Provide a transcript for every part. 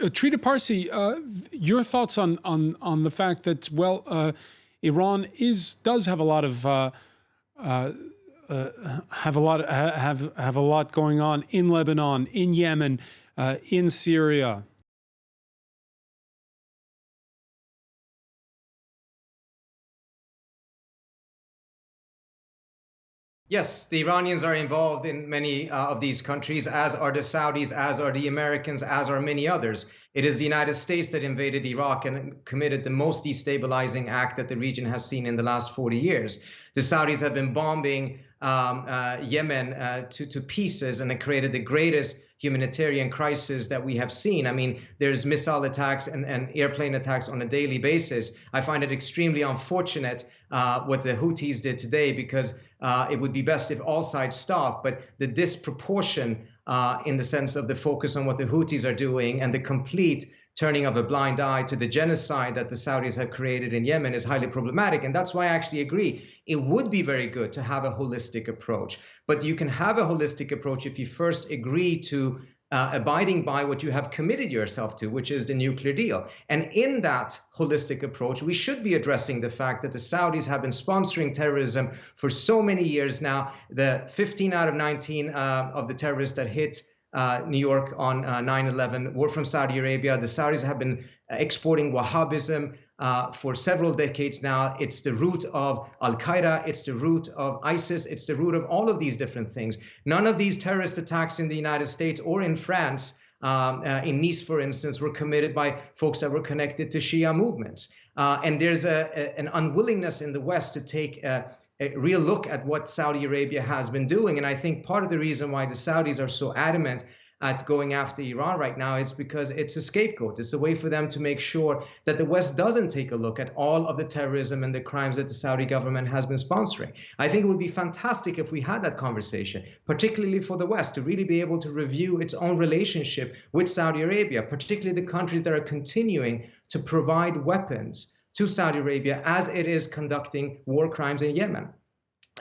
Trita Parsi, your thoughts on the fact that, well, Iran does have a lot of have a lot going on in Lebanon, in Yemen, in Syria. Yes, the Iranians are involved in many of these countries, as are the Saudis, as are the Americans, as are many others. It is the United States that invaded Iraq and committed the most destabilizing act that the region has seen in the last 40 years. The Saudis have been bombing Yemen to pieces, and it created the greatest humanitarian crisis that we have seen. I mean, there's missile attacks and airplane attacks on a daily basis. I find it extremely unfortunate what the Houthis did today, because it would be best if all sides stop. But the disproportion in the sense of the focus on what the Houthis are doing and the complete turning of a blind eye to the genocide that the Saudis have created in Yemen is highly problematic. And that's why I actually agree. It would be very good to have a holistic approach. But you can have a holistic approach if you first agree to abiding by what you have committed yourself to, which is the nuclear deal. And in that holistic approach, we should be addressing the fact that the Saudis have been sponsoring terrorism for so many years now. The 15 out of 19 of the terrorists that hit New York on 9/11 were from Saudi Arabia. The Saudis have been exporting Wahhabism for several decades now. It's the root of Al-Qaeda, it's the root of ISIS, it's the root of all of these different things. None of these terrorist attacks in the United States or in France, in Nice, for instance, were committed by folks that were connected to Shia movements. And there's an unwillingness in the West to take a real look at what Saudi Arabia has been doing. And I think part of the reason why the Saudis are so adamant at going after Iran right now is because it's a scapegoat. It's a way for them to make sure that the West doesn't take a look at all of the terrorism and the crimes that the Saudi government has been sponsoring. I think it would be fantastic if we had that conversation, particularly for the West, to really be able to review its own relationship with Saudi Arabia, particularly the countries that are continuing to provide weapons to Saudi Arabia as it is conducting war crimes in Yemen.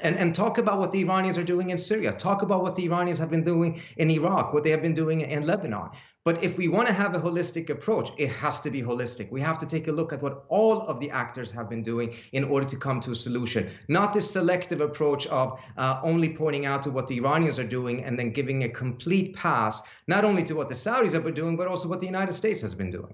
And talk about what the Iranians are doing in Syria. Talk about what the Iranians have been doing in Iraq, what they have been doing in Lebanon. But if we want to have a holistic approach, it has to be holistic. We have to take a look at what all of the actors have been doing in order to come to a solution, not this selective approach of only pointing out to what the Iranians are doing and then giving a complete pass, not only to what the Saudis have been doing, but also what the United States has been doing.